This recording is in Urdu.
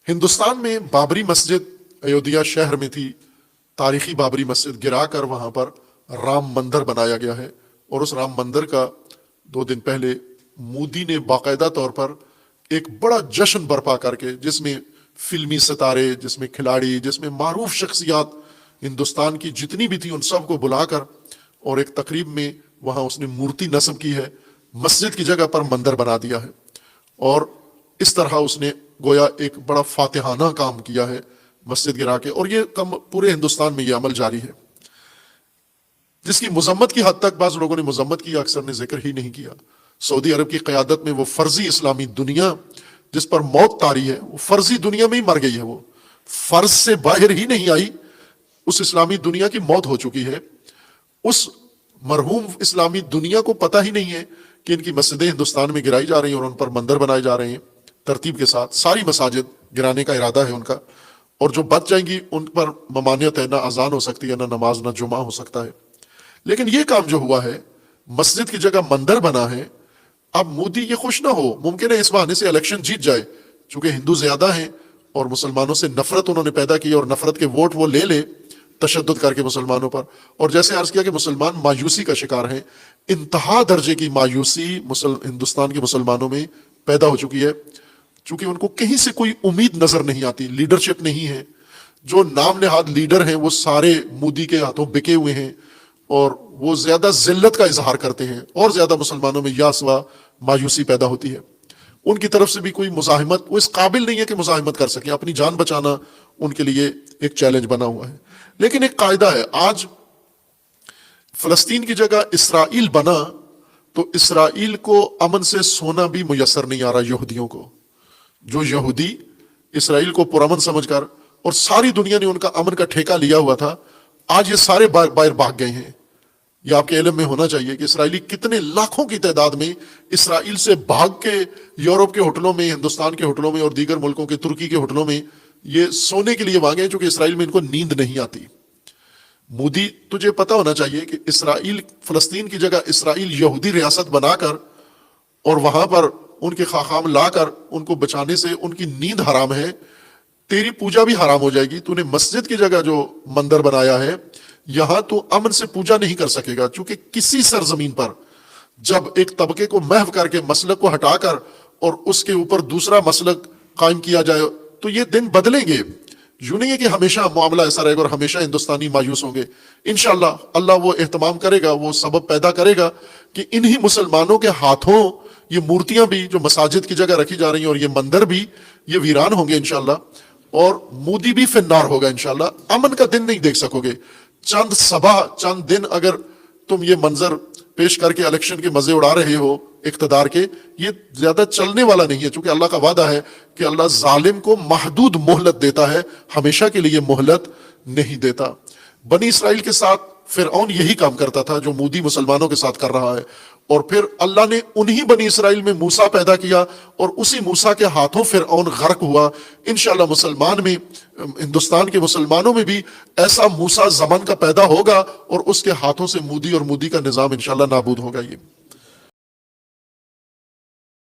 ہندوستان میں بابری مسجد ایودھیا شہر میں تھی، تاریخی بابری مسجد گرا کر وہاں پر رام مندر بنایا گیا ہے، اور اس رام مندر کا 2 دن پہلے مودی نے باقاعدہ طور پر ایک بڑا جشن برپا کر کے، جس میں فلمی ستارے، جس میں کھلاڑی، جس میں معروف شخصیات ہندوستان کی جتنی بھی تھی، ان سب کو بلا کر اور ایک تقریب میں وہاں اس نے مورتی نصب کی ہے، مسجد کی جگہ پر مندر بنا دیا ہے، اور اس طرح اس نے گویا ایک بڑا فاتحانہ کام کیا ہے مسجد گرا کے، اور یہ پورے ہندوستان میں یہ عمل جاری ہے، جس کی مذمت کی حد تک بعض لوگوں نے مذمت کی، اکثر نے ذکر ہی نہیں کیا۔ سعودی عرب کی قیادت میں وہ فرضی اسلامی دنیا جس پر موت طاری ہے، وہ فرضی دنیا میں ہی مر گئی ہے، وہ فرض سے باہر ہی نہیں آئی، اس اسلامی دنیا کی موت ہو چکی ہے۔ اس مرحوم اسلامی دنیا کو پتہ ہی نہیں ہے کہ ان کی مسجدیں ہندوستان میں گرائی جا رہی ہیں اور ان پر مندر بنائے جا رہے ہیں ترتیب کے ساتھ، ساری مساجد گرانے کا ارادہ ہے ان کا، اور جو بچ جائیں گی ان پر ممانعت ہے، نہ اذان ہو سکتی ہے، نہ نماز، نہ جمعہ ہو سکتا ہے۔ لیکن یہ کام جو ہوا ہے، مسجد کی جگہ مندر بنا ہے، اب مودی یہ خوش نہ ہو، ممکن ہے اس بہانے سے الیکشن جیت جائے، چونکہ ہندو زیادہ ہیں اور مسلمانوں سے نفرت انہوں نے پیدا کی، اور نفرت کے ووٹ وہ لے تشدد کر کے مسلمانوں پر، اور جیسے عرض کیا کہ مسلمان مایوسی کا شکار ہیں، انتہا درجے کی مایوسی ہندوستان کے مسلمانوں میں پیدا ہو چکی ہے، چونکہ ان کو کہیں سے کوئی امید نظر نہیں آتی، لیڈرشپ نہیں ہے، جو نام نہاد لیڈر ہیں وہ سارے مودی کے ہاتھوں بکے ہوئے ہیں، اور وہ زیادہ ذلت کا اظہار کرتے ہیں، اور زیادہ مسلمانوں میں یاس و مایوسی پیدا ہوتی ہے۔ ان کی طرف سے بھی کوئی مزاحمت، وہ اس قابل نہیں ہے کہ مزاحمت کر سکیں، اپنی جان بچانا ان کے لیے ایک چیلنج بنا ہوا ہے۔ لیکن ایک قاعدہ ہے، آج فلسطین کی جگہ اسرائیل بنا تو اسرائیل کو امن سے سونا بھی میسر نہیں آ رہا، یہودیوں کو، جو یہودی اسرائیل کو پرامن سمجھ کر، اور ساری دنیا نے ان کا امن کا ٹھیکہ لیا ہوا تھا، آج یہ سارے باہر بھاگ گئے ہیں۔ یہ آپ کے علم میں ہونا چاہیے کہ اسرائیلی کتنے لاکھوں کی تعداد میں اسرائیل سے بھاگ کے یورپ کے ہوٹلوں میں، ہندوستان کے ہوٹلوں میں، اور دیگر ملکوں کے، ترکی کے ہوٹلوں میں یہ سونے کے لیے مانگے ہیں، چونکہ اسرائیل میں ان کو نیند نہیں آتی۔ مودی، تجھے پتا ہونا چاہیے کہ اسرائیل، فلسطین کی جگہ اسرائیل یہودی ریاست بنا کر اور وہاں پر ان کے خاکام لا کر ان کو بچانے سے ان کی نیند حرام ہے، تیری پوجا بھی حرام ہو جائے گی۔ تو نے مسجد کی جگہ جو مندر بنایا ہے، یہاں تو امن سے پوجا نہیں کر سکے گا، چونکہ کسی سرزمین پر جب ایک طبقے کو محو کر کے مسلک کو ہٹا کر اور اس کے اوپر دوسرا مسلک قائم کیا جائے تو یہ دن بدلیں گے۔ یوں نہیں ہے کہ ہمیشہ معاملہ ایسا رہے گا اور ہمیشہ ہندوستانی مایوس ہوں گے۔ انشاءاللہ اللہ وہ اہتمام کرے گا، وہ سبب پیدا کرے گا کہ انہی مسلمانوں کے ہاتھوں یہ مورتیاں بھی جو مساجد کی جگہ رکھی جا رہی ہیں اور یہ مندر بھی یہ ویران ہوں گے انشاءاللہ، اور مودی بھی فنار ہوگا انشاءاللہ۔ امن کا دن نہیں دیکھ سکو گے۔ چند صبح، چند دن اگر تم یہ منظر پیش کر کے الیکشن کے مزے اڑا رہے ہو اقتدار کے، یہ زیادہ چلنے والا نہیں ہے، چونکہ اللہ کا وعدہ ہے کہ اللہ ظالم کو محدود مہلت دیتا ہے، ہمیشہ کے لیے مہلت نہیں دیتا۔ بنی اسرائیل کے ساتھ فرعون یہی کام کرتا تھا جو مودی مسلمانوں کے ساتھ کر رہا ہے، اور پھر اللہ نے انہی بنی اسرائیل میں موسیٰ پیدا کیا اور اسی موسیٰ کے ہاتھوں فرعون غرق ہوا۔ انشاءاللہ مسلمان میں، ہندوستان کے مسلمانوں میں بھی ایسا موسیٰ زمن کا پیدا ہوگا اور اس کے ہاتھوں سے مودی اور مودی کا نظام انشاءاللہ نابود ہوگا۔ یہ